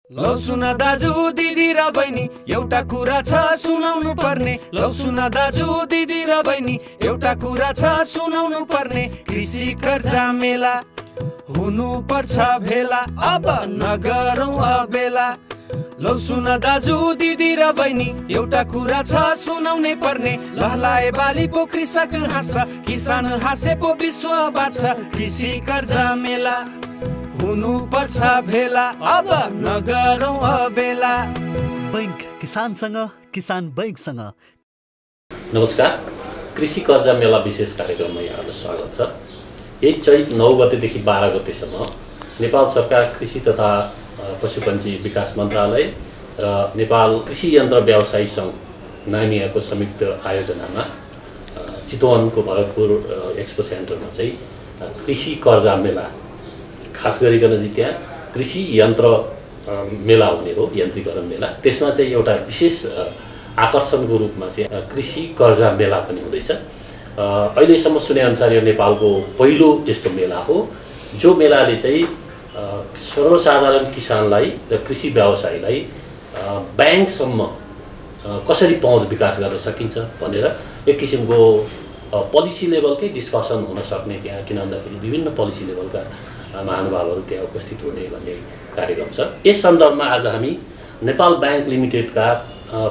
लौ सुन दाजु दिदी र बहिनी एउटा कुरा छ सुनाउनु पर्ने। लौ सुन दाजु दिदी र बहिनी एउटा कुरा छ सुनाउनु पर्ने। कृषि कर्जा मेला हुनु पर्छ भेला, अब नगरौँ अबेला। लौ सुन दाजु दिदी र बहिनी एउटा कुरा छ सुनाउनै पर्ने। लहलाए बाली पो कृषक हाँस्छ, किसान हाँसे पो विश्व बाँच्छ। कृषि कर्जा मेला हुनु पर्छ भेला, अब नगरौँ अबेला। बैंक किसानसँग, किसान बैंकसँग। नमस्कार, कृषि कर्जा मेला विशेष कार्यक्रममा यहाँलाई स्वागत छ। यही चैत 9 गतेदेखि 12 गतेसम्म नेपाल सरकार कृषि तथा पशुपन्छी विकास मन्त्रालय र नेपाल कृषि यन्त्र व्यवसायी सङ्घ नामियाको संयुक्त आयोजनामा चितवनको भरतपुर एक्सपो सेन्टरमा चाहिँ कृषि कर्जा मेला, खास गरिकन चाहिँ त्यहाँ कृषि यन्त्र मेला हुने हो, यन्त्रीकरण मेला। त्यसमा चाहिँ एउटा विशेष आकर्षणको रूपमा चाहिँ कृषि कर्जा मेला पनि हुँदैछ। अहिलेसम्म सुनेअनुसार यो नेपालको पहिलो यस्तो मेला हो, जो मेलाले चाहिँ सर्वसाधारण किसानलाई र कृषि व्यवसायीलाई ब्याङ्कसम्म कसरी पहुँच विकास गर्न सकिन्छ भनेर एक किसिमको पोलिसी लेभलकै डिस्कसन हुन सक्ने त्यहाँ, किन भन्दाखेरि विभिन्न पोलिसी लेभलका महानुभावहरू त्यहाँ उपस्थित हुने भन्ने कार्यक्रम छ। यस सन्दर्भमा आज हामी नेपाल ब्याङ्क लिमिटेडका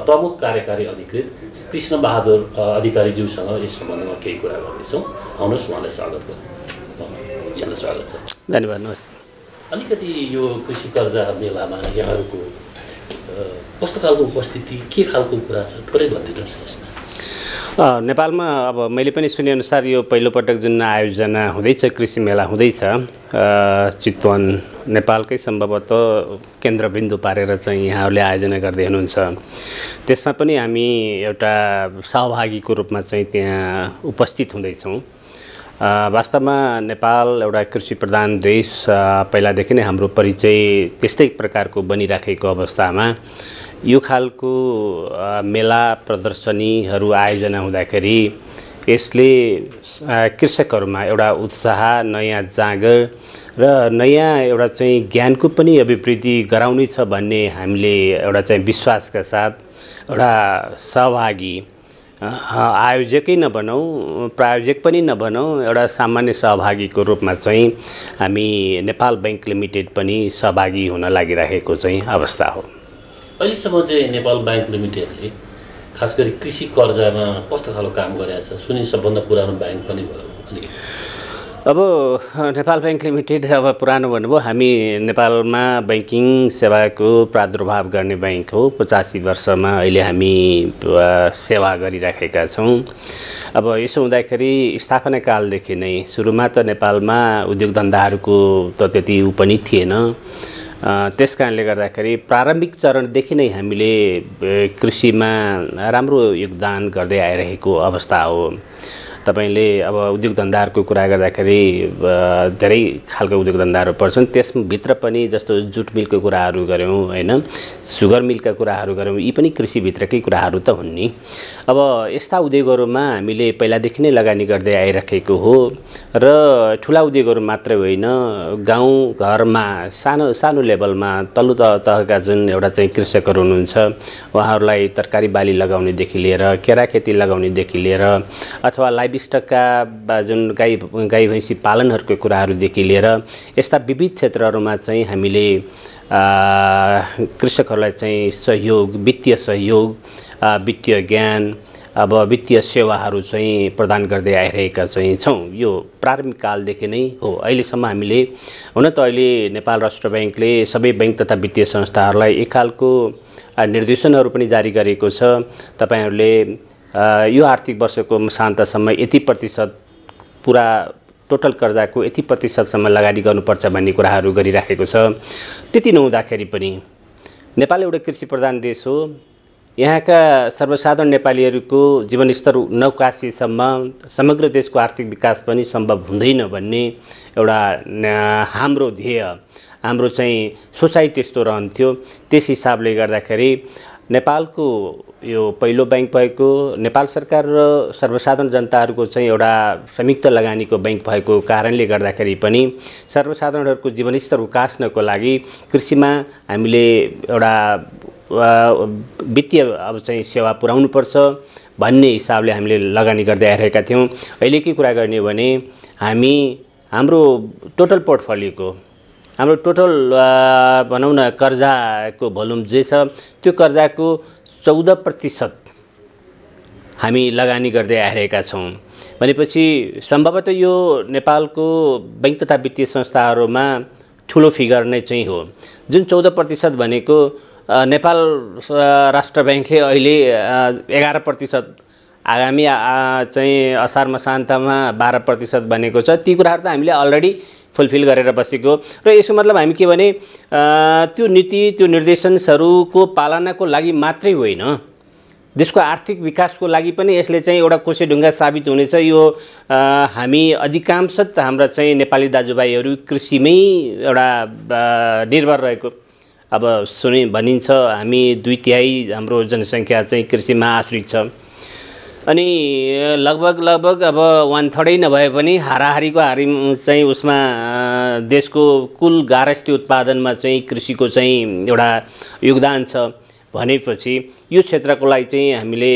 प्रमुख कार्यकारी अधिकृत कृष्ण बहादुर अधिकारीज्यूसँग यस सम्बन्धमा केही कुरा गर्नेछौँ। आउनुहोस्, उहाँलाई स्वागत गर्नु। यहाँलाई स्वागत छ। धन्यवाद। नमस्ते। अलिकति यो कृषि कर्जा मेलामा यहाँहरूको कस्तो खालको उपस्थिति, के खालको कुरा छ, थोरै भनिदिनुहोस् यसमा। नेपालमा अब मैले पनि सुनेअनुसार यो पहिलोपटक जुन आयोजना हुँदैछ, कृषि मेला हुँदैछ, चितवन नेपालकै सम्भवतः केन्द्रबिन्दु पारेर चाहिँ यहाँहरूले आयोजना गर्दै हुनुहुन्छ। त्यसमा पनि हामी एउटा सहभागीको रूपमा चाहिँ त्यहाँ उपस्थित हुँदैछौँ। वास्तवमा नेपाल एउटा कृषि प्रधान देश पहिलादेखि नै हाम्रो परिचय त्यस्तै प्रकारको बनिराखेको अवस्थामा यो खालको मेला प्रदर्शनीहरू आयोजना हुँदाखेरि यसले कृषकहरूमा एउटा उत्साह, नयाँ जाँगर र नयाँ एउटा चाहिँ ज्ञानको पनि अभिवृद्धि गराउनेछ भन्ने हामीले एउटा चाहिँ विश्वासका साथ एउटा सहभागी आयोजकै नभनौँ, प्रायोजक पनि नभनौँ, एउटा सामान्य सहभागीको रूपमा चाहिँ हामी नेपाल ब्याङ्क लिमिटेड पनि सहभागी हुन लागिरहेको चाहिँ अवस्था हो। अहिलेसम्म चाहिँ नेपाल ब्याङ्क लिमिटेडले खास गरी कृषि कर्जामा कस्तो खालको काम गरेको छ? सुनि सबभन्दा पुरानो ब्याङ्क पनि भयो। अब नेपाल ब्याङ्क लिमिटेड अब पुरानो भन्नुभयो, हामी नेपालमा ब्याङ्किङ सेवाको प्रादुर्भाव गर्ने ब्याङ्क हो। 85 वर्षमा अहिले हामी सेवा गरिराखेका छौँ। अब यसो हुँदाखेरि स्थापना कालदेखि नै सुरुमा त नेपालमा उद्योग धन्दाहरूको त त्यति पनि थिएन। त्यस कारणले गर्दाखेरि प्रारम्भिक चरणदेखि नै हामीले कृषिमा राम्रो योगदान गर्दै आइरहेको अवस्था हो। तपाईले अब उद्योग धन्दाहरूको कुरा गर्दाखेरि धेरै खालको उद्योग धन्दाहरू पर्छन्। त्यसभित्र पनि जस्तो जुट मिलको कुराहरू गऱ्यौँ हैन, सुगर मिलका कुराहरू गऱ्यौँ, यी पनि कृषिभित्रकै कुराहरू त हुन् नि। अब यस्ता उद्योगहरूमा हामीले पहिलादेखि नै लगानी गर्दै आइराखेको हो र ठुला उद्योगहरू मात्रै होइन, गाउँ घरमा सानो सानो लेभलमा तल्लो तहका जुन एउटा चाहिँ कृषकहरू हुनुहुन्छ उहाँहरूलाई तरकारी बाली लगाउनेदेखि लिएर केराखेती लगाउनेदेखि लिएर अथवा लाइभस्टकका जुन गाई भैँसी पालनहरूको कुराहरूदेखि लिएर यस्ता विविध क्षेत्रहरूमा चाहिँ हामीले कृषकहरूलाई चाहिँ सहयोग, वित्तीय सहयोग, वित्तीय ज्ञान, अब वित्तीय सेवाहरू चाहिँ प्रदान गर्दै आइरहेका चाहिँ छौँ। यो प्रारम्भिक कालदेखि नै हो। अहिलेसम्म हामीले हुन त अहिले नेपाल राष्ट्र ब्याङ्कले सबै ब्याङ्क तथा वित्तीय संस्थाहरूलाई एक खालको निर्देशनहरू पनि जारी गरेको छ। तपाईहरूले यो आर्थिक वर्षको शान्तसम्म यति प्रतिशत पुरा टोटल कर्जाको यति प्रतिशतसम्म लगानी गर्नुपर्छ भन्ने कुराहरू गरिराखेको छ। त्यति नहुँदाखेरि पनि नेपाल एउटा कृषि प्रधान देश हो। यहाँका सर्वसाधारण नेपालीहरूको जीवनस्तर नौकासीसम्म समग्र देशको आर्थिक विकास पनि सम्भव हुँदैन भन्ने एउटा हाम्रो ध्येय, हाम्रो चाहिँ सोचाइ त्यस्तो रहन्थ्यो। त्यस हिसाबले गर्दाखेरि नेपालको यो पहिलो बैंक भएको, नेपाल सरकार र सर्वसाधारण जनताहरूको चाहिँ एउटा संयुक्त लगानीको बैंक भएको कारणले गर्दाखेरि पनि सर्वसाधारणहरूको जीवनस्तर उकास्नको लागि कृषिमा हामीले एउटा वित्तीय अब चाहिँ सेवा पुर्याउनुपर्छ भन्ने हिसाबले हामीले लगानी गर्दै आइरहेका थियौँ। अहिले के कुरा गर्ने हो भने हाम्रो टोटल पोर्टफोलियोको हाम्रो टोटल भनौँ न कर्जाको भोल्युम जे छ त्यो कर्जाको 14% हामी लगानी गर्दै आइरहेका छौँ। भनेपछि सम्भवतः यो नेपालको बैंक तथा वित्तीय संस्थाहरूमा ठुलो फिगर नै चाहिँ हो। जुन 14% भनेको नेपाल राष्ट्र बैंकले अहिले 11% आगामी चाहिँ असार मसान्तमा 12% भनेको छ। ती कुराहरू त हामीले अलरेडी फुलफिल गरेर बसेको र यसको मतलब हामी के भने त्यो नीति त्यो निर्देशनहरूको पालनाको लागि मात्रै होइन, देशको आर्थिक विकासको लागि पनि यसले चाहिँ एउटा कोसेढुङ्गा साबित हुनेछ। यो हामी अधिकांशतः हाम्रा चाहिँ नेपाली दाजुभाइहरू कृषिमै एउटा निर्भर रहेको अब भनिन्छ। हामी 2/3 हाम्रो जनसङ्ख्या चाहिँ कृषिमा आश्रित छ अनि लगभग अब 1/3 नभए पनि हाराहारीको हारी चाहिँ उसमा देशको कुल गारस्थी उत्पादनमा चाहिँ कृषिको चाहिँ एउटा योगदान छ भनेपछि यो क्षेत्रको लागि चाहिँ हामीले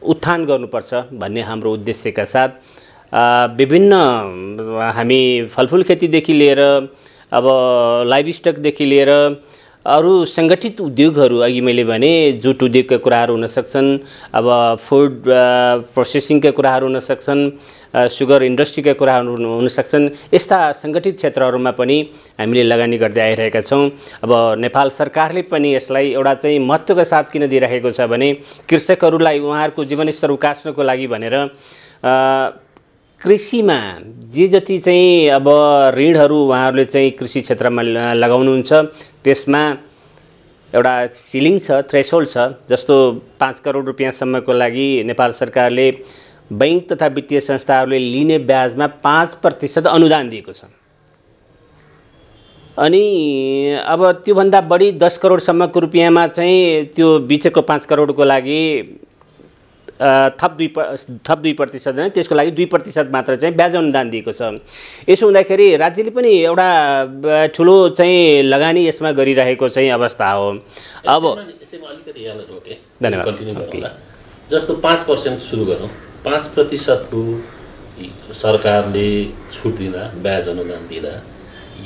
उत्थान गर्नुपर्छ भन्ने हाम्रो उद्देश्यका साथ विभिन्न हामी फलफुल खेतीदेखि लिएर अब लाइभ स्टकदेखि लिएर अरू सङ्गठित उद्योगहरू, अघि मैले भने जुट उद्योगका कुराहरू हुन सक्छन्, अब फुड प्रोसेसिङका कुराहरू हुन सक्छन्, सुगर इन्डस्ट्रीका कुराहरू हुन सक्छन्। यस्ता सङ्गठित क्षेत्रहरूमा पनि हामीले लगानी गर्दै आइरहेका छौँ। अब नेपाल सरकारले पनि यसलाई एउटा चाहिँ महत्त्वका साथ किन दिइरहेको छ भने कृषकहरूलाई उहाँहरूको जीवनस्तर उकास्नको लागि भनेर कृषिमा जे जति चाहिँ अब ऋणहरू उहाँहरूले चाहिँ कृषि क्षेत्रमा लगाउनुहुन्छ त्यसमा एउटा सिलिङ छ, थ्रेसहोल्ड छ। जस्तो 5 करोड रुपियाँसम्मको लागि नेपाल सरकारले बैंक तथा वित्तीय संस्थाहरूले लिने ब्याजमा 5% अनुदान दिएको छ। अनि अब त्योभन्दा बढी 10 करोडसम्मको रुपियाँमा चाहिँ त्यो बिचको 5 करोडको लागि थप 2% होइन, त्यसको लागि 2% मात्र चाहिँ ब्याज अनुदान दिएको छ। यसो हुँदाखेरि राज्यले पनि एउटा ठुलो चाहिँ लगानी यसमा गरिरहेको चाहिँ अवस्था हो। अब यसैमा अलिकति यहाँलाई रोके, धन्यवाद। कन्टिन्यू गरौँला। जस्तो 5% सुरु गरौँ। 5% को सरकारले छुट दिँदा, ब्याज अनुदान दिँदा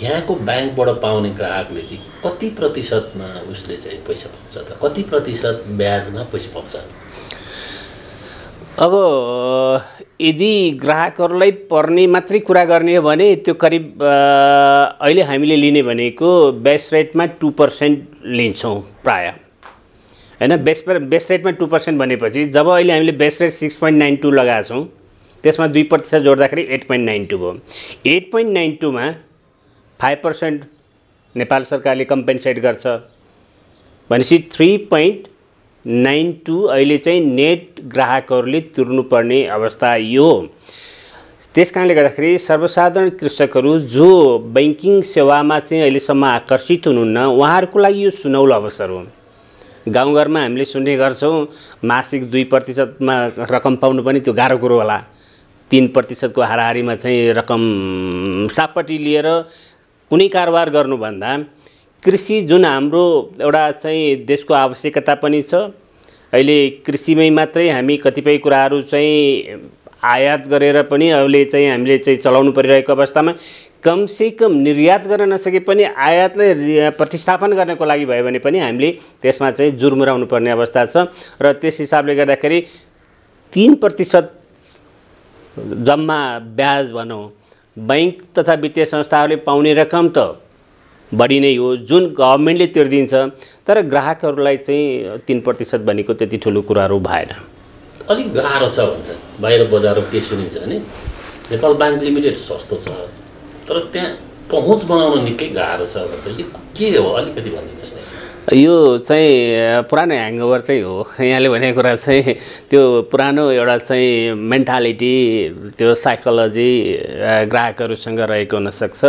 यहाँको ब्याङ्कबाट पाउने ग्राहकले चाहिँ कति प्रतिशतमा उसले चाहिँ पैसा पाउँछ त? कति प्रतिशत ब्याजमा पैसा पाउँछ? अब यदि ग्राहकहरूलाई पर्ने मात्रै कुरा गर्ने हो भने त्यो करिब अहिले हामीले लिने भनेको बेस रेटमा 2% लिन्छौँ प्राय हैन। बेस रेटमा 2% भनेपछि जब अहिले हामीले बेस रेट 6.92 लगाएको छौँ त्यसमा 2% जोड्दाखेरि 8.92 भयो। 8.92 मा 5% नेपाल सरकारले कम्पेन्सेट गर्छ भनेपछि 3.92 अहिले चाहिँ नेट ग्राहकहरूले तिर्नुपर्ने अवस्था यो। त्यस कारणले गर्दाखेरि सर्वसाधारण कृषकहरू जो बैंकिङ सेवामा चाहिँ अहिलेसम्म आकर्षित हुनुहुन्न उहाँहरूको लागि यो सुनौलो अवसर हो। गाउँघरमा हामीले सुन्ने गर्छौँ मासिक 2% मा रकम पाउनु पनि त्यो गाह्रो कुरो होला। 3% को हाराहारीमा चाहिँ रकम सापट्टि लिएर कुनै कारोबार गर्नुभन्दा कृषि जुन हाम्रो एउटा चाहिँ देशको आवश्यकता पनि छ। अहिले कृषिमै मात्रै हामी कतिपय कुराहरू चाहिँ आयात गरेर पनि अहिले चाहिँ हामीले चाहिँ चलाउनु परिरहेको अवस्थामा कम से कम निर्यात गर्न नसके पनि आयातलाई प्रतिस्थापन गर्नको लागि भयो भने पनि हामीले त्यसमा चाहिँ जुर्मुराउनु पर्ने अवस्था छ। र त्यस हिसाबले गर्दाखेरि 3% जम्मा ब्याज भनौँ बैंक तथा वित्तीय संस्थाहरूले पाउने रकम त बढी नै हो जुन गभर्नमेन्टले तिर्दिन्छ। तर ग्राहकहरूलाई चाहिँ 3% भनेको त्यति ठुलो कुराहरू भएन। अलिक गाह्रो छ भन्छ बाहिर बजारमा के सुनिन्छ भने नेपाल बैंक लिमिटेड सस्तो छ तर त्यहाँ पहुँच बनाउन निकै गाह्रो छ भन्छ। यो के हो अलिकति भनिदिनुहोस् न। यो चाहिँ पुरानो ह्याङओभर चाहिँ हो। यहाँले भनेको कुरा चाहिँ त्यो पुरानो एउटा चाहिँ मेन्टालिटी त्यो साइकोलोजी ग्राहकहरूसँग रहेको हुनसक्छ।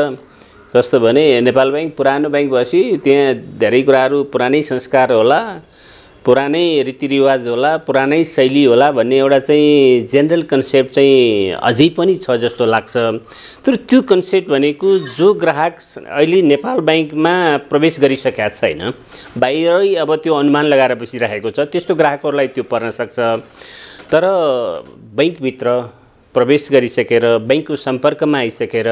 कस्तो भने नेपाल बैंक पुरानो बैंक भएपछि त्यहाँ धेरै कुराहरू पुरानै संस्कार होला, पुरानै रीतिरिवाज होला, पुरानै शैली होला भन्ने एउटा चाहिँ जेनरल कन्सेप्ट चाहिँ अझै पनि छ जस्तो लाग्छ। तर त्यो कन्सेप्ट भनेको जो ग्राहक अहिले नेपाल बैंकमा प्रवेश गरिसकेका छैन, बाहिरै अब त्यो अनुमान लगाएर बसिरहेको छ, त्यस्तो ग्राहकहरूलाई त्यो पर्न सक्छ। तर बैंकभित्र प्रवेश गरिसकेर बैंकको सम्पर्कमा आइसकेर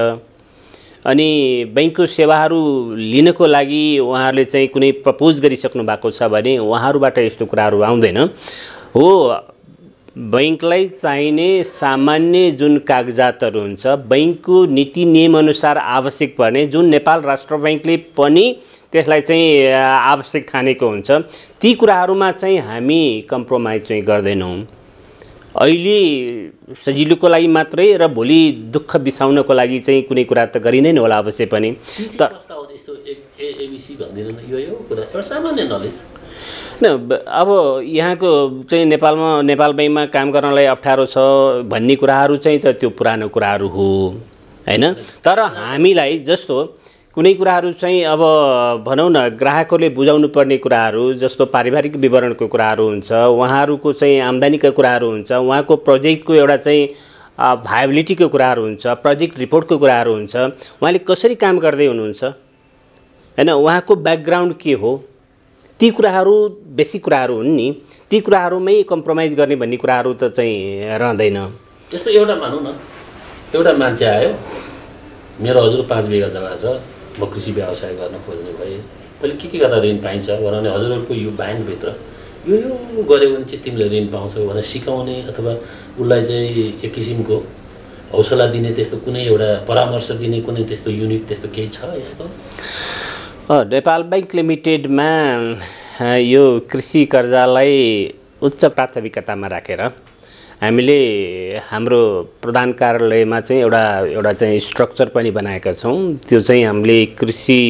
अनि बैंकको सेवाहरू लिनको लागि उहाँहरूले चाहिँ कुनै प्रपोज गरिसक्नु भएको छ भने उहाँहरूबाट यस्तो कुराहरू आउँदैन हो। बैंकलाई चाहिने सामान्य जुन कागजातहरू हुन्छ, बैंकको नीति नियमअनुसार आवश्यक पर्ने, जुन नेपाल राष्ट्र बैंकले पनि त्यसलाई चाहिँ आवश्यक ठानेको हुन्छ, ती कुराहरूमा चाहिँ हामी कम्प्रोमाइज चाहिँ गर्दैनौँ। अहिले सजिलोको लागि मात्रै र भोलि दुःख बिसाउनको लागि चाहिँ कुनै कुरा त गरिँदैन होला अवश्य पनि। तर एबिसी भन्दिनँ यो कुरा एउटा सामान्य नलेज अब यहाँको चाहिँ नेपाल बैंकमा काम गर्नलाई अप्ठ्यारो छ भन्ने कुराहरू चाहिँ त त्यो पुरानो कुराहरू हो हैन। तर हामीलाई जस्तो कुनै कुराहरू चाहिँ अब भनौँ न ग्राहकहरूले बुझाउनु पर्ने कुराहरू जस्तो पारिवारिक विवरणको कुराहरू हुन्छ, उहाँहरूको चाहिँ आम्दानीका कुराहरू हुन्छ, उहाँको प्रोजेक्टको एउटा चाहिँ भायबिलिटीको कुराहरू हुन्छ, प्रोजेक्ट रिपोर्टको कुराहरू हुन्छ, उहाँले कसरी काम गर्दै हुनुहुन्छ हैन, उहाँको ब्याकग्राउन्ड के हो, ती कुराहरू बेसिक कुराहरू हुन् नि। ती कुराहरूमै कम्प्रोमाइज गर्ने भन्ने कुराहरू त चाहिँ रहँदैन। जस्तो एउटा मानौँ न, एउटा मान्छे आयो, मेरो हजुर 5 बिघा जग्गा छ, म कृषि व्यवसाय गर्न खोज्ने भए, पहिले के गर्दा ऋण पाइन्छ भने हजुरहरूको यो ब्याङ्कभित्र यो गऱ्यो भने चाहिँ तिमीले ऋण पाउँछौ भनेर सिकाउने अथवा उसलाई चाहिँ एक किसिमको हौसला दिने त्यस्तो कुनै एउटा परामर्श दिने कुनै त्यस्तो युनिट त्यस्तो केही छ यहाँको? नेपाल बैंक लिमिटेडमा यो कृषि कर्जालाई उच्च प्राथमिकतामा राखेर हामीले हाम्रो प्रधान कार्यालयमा चाहिँ एउटा चाहिँ स्ट्रक्चर पनि बनाएका छौँ। त्यो चाहिँ हामीले कृषि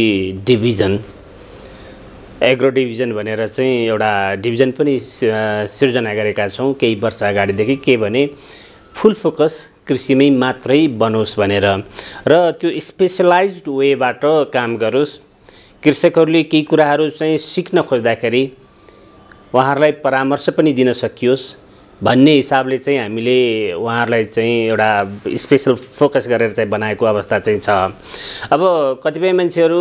डिभिजन, एग्रो डिभिजन भनेर चाहिँ एउटा डिभिजन पनि सिर्जना गरेका छौँ केही वर्ष अगाडिदेखि। के भने फुल फोकस कृषिमै मात्रै बनोस् भनेर र त्यो स्पेशलाइज्ड वेबाट काम गरोस्। कृषकहरूले केही कुराहरू चाहिँ सिक्न खोज्दाखेरि उहाँहरूलाई परामर्श पनि दिन सकियोस् भन्ने हिसाबले चाहिँ हामीले उहाँहरूलाई चाहिँ एउटा स्पेशल फोकस गरेर चाहिँ बनाएको अवस्था चाहिँ छ। अब कतिपय मान्छेहरू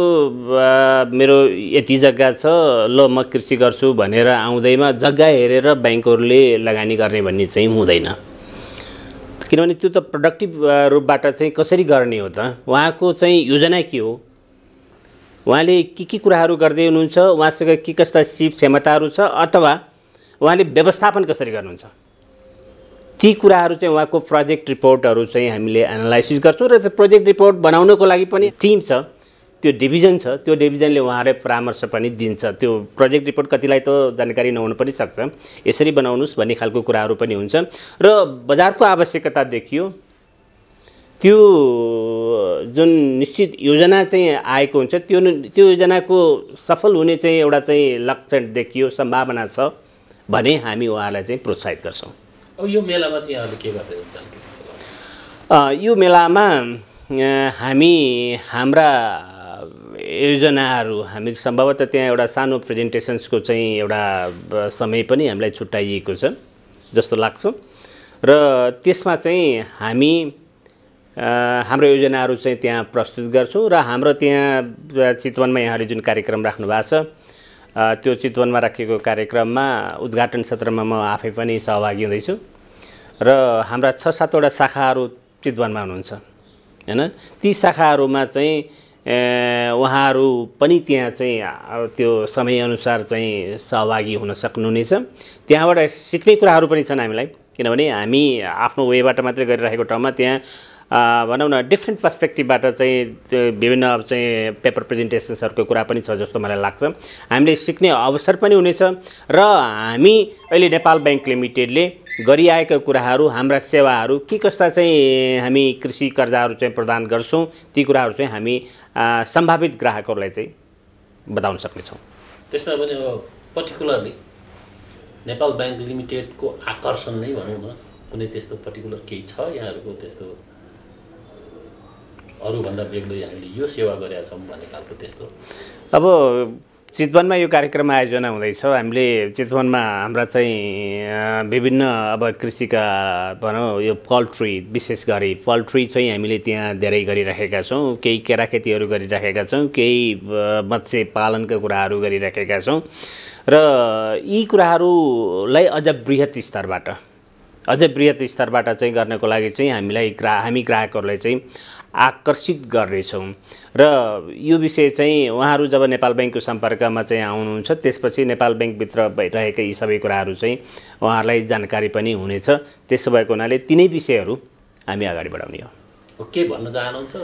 मेरो यति जग्गा छ ल म कृषि गर्छु भनेर आउँदैमा जग्गा हेरेर बैंकहरूले लगानी गर्ने भन्ने चाहिँ हुँदैन, किनभने त्यो त प्रोडक्टिभ रूपबाट चाहिँ कसरी गर्ने हो त, उहाँको चाहिँ योजना के हो, उहाँले के कुराहरू गर्दै हुनुहुन्छ, उहाँसँग के कस्ता सिप क्षमताहरू छ अथवा उहाँले व्यवस्थापन कसरी गर्नुहुन्छ, ती कुराहरू चाहिँ उहाँको प्रोजेक्ट रिपोर्टहरू चाहिँ हामीले एनालाइसिस गर्छौँ। र त्यो प्रोजेक्ट रिपोर्ट बनाउनको लागि पनि टिम छ, त्यो डिभिजन छ, त्यो डिभिजनले उहाँलाई परामर्श पनि दिन्छ। त्यो प्रोजेक्ट रिपोर्ट कतिलाई त जानकारी नहुन पनि सक्छ, यसरी बनाउनुस् भन्ने खालको कुराहरू पनि हुन्छ। र बजारको आवश्यकता देखियो, त्यो जुन निश्चित योजना चाहिँ आएको हुन्छ, त्यो योजनाको सफल हुने चाहिँ एउटा चाहिँ लक्षण देखियो, सम्भावना छ भने हामी उहाँलाई चाहिँ प्रोत्साहित गर्छौँ। अब यो मेलामा चाहिँ यहाँले के गर्दै हुन्छ? यो मेलामा हामी हाम्रा योजनाहरू हामी सम्भवतः त्यहाँ एउटा सानो प्रेजेन्टेसन्सको चाहिँ एउटा समय पनि हामीलाई छुट्याइएको छ जस्तो लाग्छ। र त्यसमा चाहिँ हामी हाम्रो योजनाहरू चाहिँ त्यहाँ प्रस्तुत गर्छौँ। र हाम्रो त्यहाँ चितवनमा यहाँले जुन कार्यक्रम राख्नु भएको छ, त्यो चितवनमा राखेको कार्यक्रममा उद्घाटन सत्रमा म आफै पनि सहभागी हुँदैछु। र हाम्रा 6-7वटा शाखाहरू चितवनमा हुनुहुन्छ हैन, ती शाखाहरूमा चाहिँ उहाँहरू पनि त्यहाँ चाहिँ त्यो समयअनुसार चाहिँ सहभागी हुन सक्नुहुनेछ। त्यहाँबाट सिक्ने कुराहरू पनि छन् हामीलाई, किनभने हामी आफ्नो वेबाट मात्रै गरिरहेको ठाउँमा त्यहाँ भनौँ न डिफ्रेन्ट पर्सपेक्टिभबाट चाहिँ विभिन्न चाहिँ पेपर प्रेजेन्टेसन्सहरूको कुरा पनि छ जस्तो मलाई लाग्छ। हामीले सिक्ने अवसर पनि हुनेछ र हामी अहिले नेपाल बैंक लिमिटेडले गरिआएका कुराहरू, हाम्रा सेवाहरू के कस्ता चाहिँ हामी कृषि कर्जाहरू चाहिँ प्रदान गर्छौँ, ती कुराहरू चाहिँ हामी सम्भावित ग्राहकहरूलाई चाहिँ बताउन सक्नेछौँ। त्यसमा पनि पर्टिकुलरली नेपाल बैंक लिमिटेडको आकर्षण नै भनौँ न, कुनै त्यस्तो पर्टिकुलर केही छ यहाँहरूको त्यस्तो अरूभन्दा बेग्लै हामीले यो सेवा गरेका छौँ भन्ने खालको त्यस्तो? अब चितवनमा यो कार्यक्रम आयोजना हुँदैछ। हामीले चितवनमा हाम्रा चाहिँ विभिन्न अब कृषिका भनौँ यो पोल्ट्री, विशेष गरी पोल्ट्री चाहिँ हामीले त्यहाँ धेरै गरिराखेका छौँ। केही केराखेतीहरू गरिराखेका छौँ, केही मत्स्य पालनका कुराहरू गरिराखेका छौँ र यी कुराहरूलाई अझ बृहत स्तरबाट चाहिँ गर्नको लागि चाहिँ हामी ग्राहकहरूलाई चाहिँ आकर्षित गर्नेछौँ र यो विषय चाहिँ उहाँहरू जब नेपाल बैंकको सम्पर्कमा चाहिँ आउनुहुन्छ त्यसपछि नेपाल बैंकभित्र भइरहेका यी सबै कुराहरू चाहिँ उहाँहरूलाई जानकारी पनि हुनेछ। त्यसो भएको हुनाले तिनै विषयहरू हामी अगाडि बढाउने हो। के भन्न चाहनुहुन्छ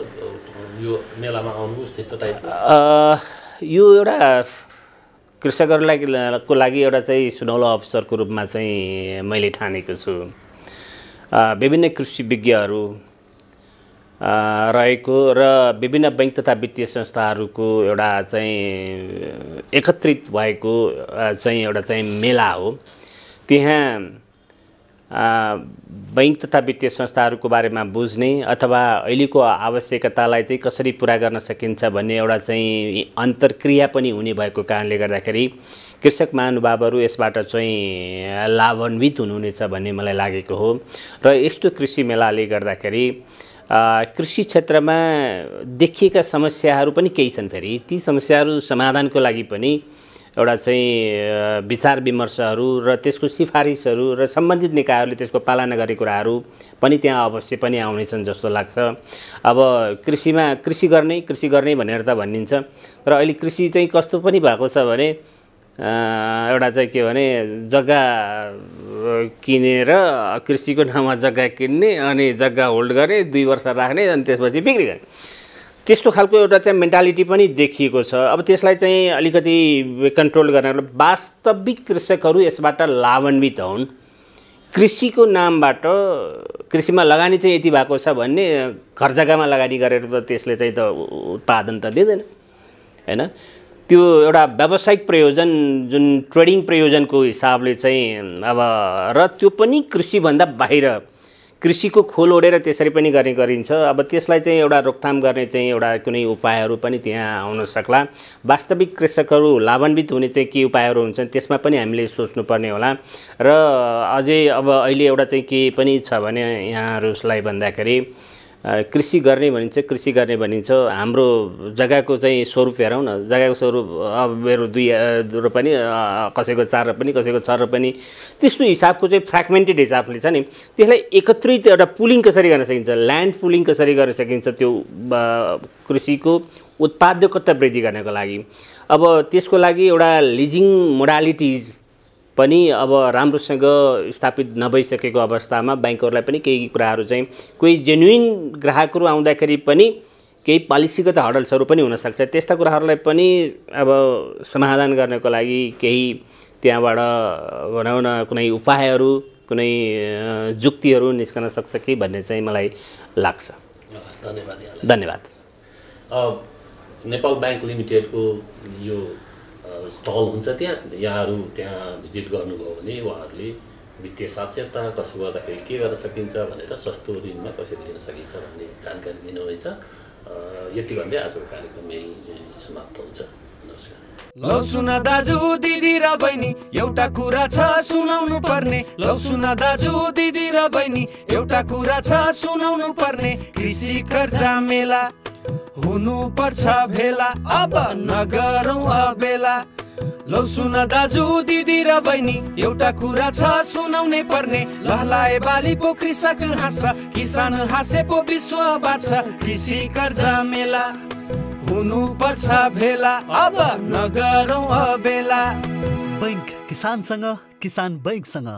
यो मेलामा आउनुहोस् त्यस्तो टाइपको? यो एउटा कृषकहरूको लागि एउटा चाहिँ सुनौलो अवसरको रूपमा चाहिँ मैले ठानेको छु। विभिन्न कृषि विज्ञहरू रहेको र विभिन्न बैंक तथा वित्तीय संस्थाहरूको एउटा चाहिँ एकत्रित भएको चाहिँ एउटा चाहिँ मेला हो। त्यहाँ बैंक तथा वित्तीय संस्थाहरूको बारेमा बुझ्ने अथवा अहिलेको आवश्यकतालाई चाहिँ कसरी पुरा गर्न सकिन्छ भन्ने एउटा चाहिँ अन्तर्क्रिया पनि हुने भएको कारणले गर्दाखेरि कृषक महानुभावहरू यसबाट चाहिँ लाभान्वित हुनुहुनेछ भन्ने मलाई लागेको हो। र यस्तो कृषि मेलाले गर्दाखेरि कृषि क्षेत्रमा देखिएका समस्याहरू पनि केही छन्। फेरि ती समस्याहरू समाधानको लागि पनि एउटा चाहिँ विचार विमर्शहरू र त्यसको सिफारिसहरू र सम्बन्धित निकायहरूले त्यसको पालना गर्ने कुराहरू पनि त्यहाँ अवश्य पनि आउनेछन् जस्तो लाग्छ। अब कृषि गर्ने भनेर त भनिन्छ, तर अहिले कृषि चाहिँ कस्तो पनि भएको छ भने एउटा चाहिँ के भने जग्गा किनेर कृषिको नाममा जग्गा किन्ने अनि जग्गा होल्ड गर्ने 2 वर्ष राख्ने अनि त्यसपछि बिक्री गर्ने, त्यस्तो खालको एउटा चाहिँ मेन्टालिटी पनि देखिएको छ। अब त्यसलाई चाहिँ अलिकति कन्ट्रोल गर्न वास्तविक कृषकहरू यसबाट लाभान्वित हुन्। कृषिको नामबाट कृषिमा लगानी चाहिँ यति भएको छ भन्ने घर जग्गामा लगानी गरेर त त्यसले चाहिँ त उत्पादन त दिँदैन हैन। त्यो एउटा व्यावसायिक प्रयोजन जुन ट्रेडिङ प्रयोजनको हिसाबले चाहिँ अब र त्यो पनि कृषिभन्दा बाहिर कृषिको खोल ओढेर त्यसरी पनि गर्ने गरिन्छ। अब त्यसलाई चाहिँ एउटा रोकथाम गर्ने चाहिँ एउटा कुनै उपायहरू पनि त्यहाँ आउन सक्ला। वास्तविक कृषकहरू लाभान्वित हुने चाहिँ के उपायहरू हुन्छन् त्यसमा पनि हामीले सोच्नुपर्ने होला। र अझै अब अहिले एउटा चाहिँ के पनि छ भने यहाँहरूलाई भन्दाखेरि कृषि गर्ने भनिन्छ। हाम्रो जग्गाको चाहिँ स्वरूप हेरौँ न, जग्गाको स्वरूप अब मेरो 2 रोपनी कसैको 4 रोपनी कसैको 6 रोपनी त्यस्तो हिसाबको चाहिँ फ्र्यागमेन्टेड हिसाबले छ नि, त्यसलाई एकत्रित एउटा पुलिङ कसरी गर्न सकिन्छ, ल्यान्ड पुलिङ कसरी गर्न सकिन्छ त्यो कृषिको उत्पादकता वृद्धि गर्नको लागि। अब त्यसको लागि एउटा लिजिङ मोडालिटिज पनि अब राम्रोसँग स्थापित नभइसकेको अवस्थामा बैंकहरूलाई पनि केही कुराहरू चाहिँ कोही जेन्युइन ग्राहकहरू आउँदाखेरि पनि केही पालिसीगत हडल्सहरू पनि हुनसक्छ। त्यस्ता कुराहरूलाई पनि अब समाधान गर्नको लागि केही त्यहाँबाट भनौँ न कुनै उपायहरू कुनै जुक्तिहरू निस्कन सक्छ कि भन्ने चाहिँ मलाई लाग्छ। धन्यवाद। नेपाल बैंक लिमिटेडको यो स्टल हुन्छ यहाँहरू त्यहाँ भिजिट गर्नुभयो भने उहाँहरूले वित्तीय साक्षरता कसो गर्दाखेरि के गर्न सकिन्छ भनेर सस्तो ऋणमा कसरी लिन सकिन्छ भन्ने जानकारी दिनुहुनेछ। यति भन्दै आजको कार्यक्रम यही समाप्त हुन्छ। नमस्कार। लौ सुन दाजु दिदी र बहिनी एउटा कुरा छ सुनाउनु पर्ने, लौ सुन दाजु दिदी र बहिनी एउटा कुरा छ सुनाउनु पर्ने, कृषि कर्जा मेला हुनु पर्छ भेला, अब नगरौँ अबेला। लौ सुन दाजु दिदी र बहिनी एउटा कुरा छ सुनाउनै पर्ने, लहलाए बाली पो कृषक हाँस्छ, किसान हाँसे पो विश्व बाँच्छ, कृषि कर्जा मेला हुनु पर्छ भेला, अब नगरौँ अबेला। बैंक किसानसँग, किसान बैंकसँग,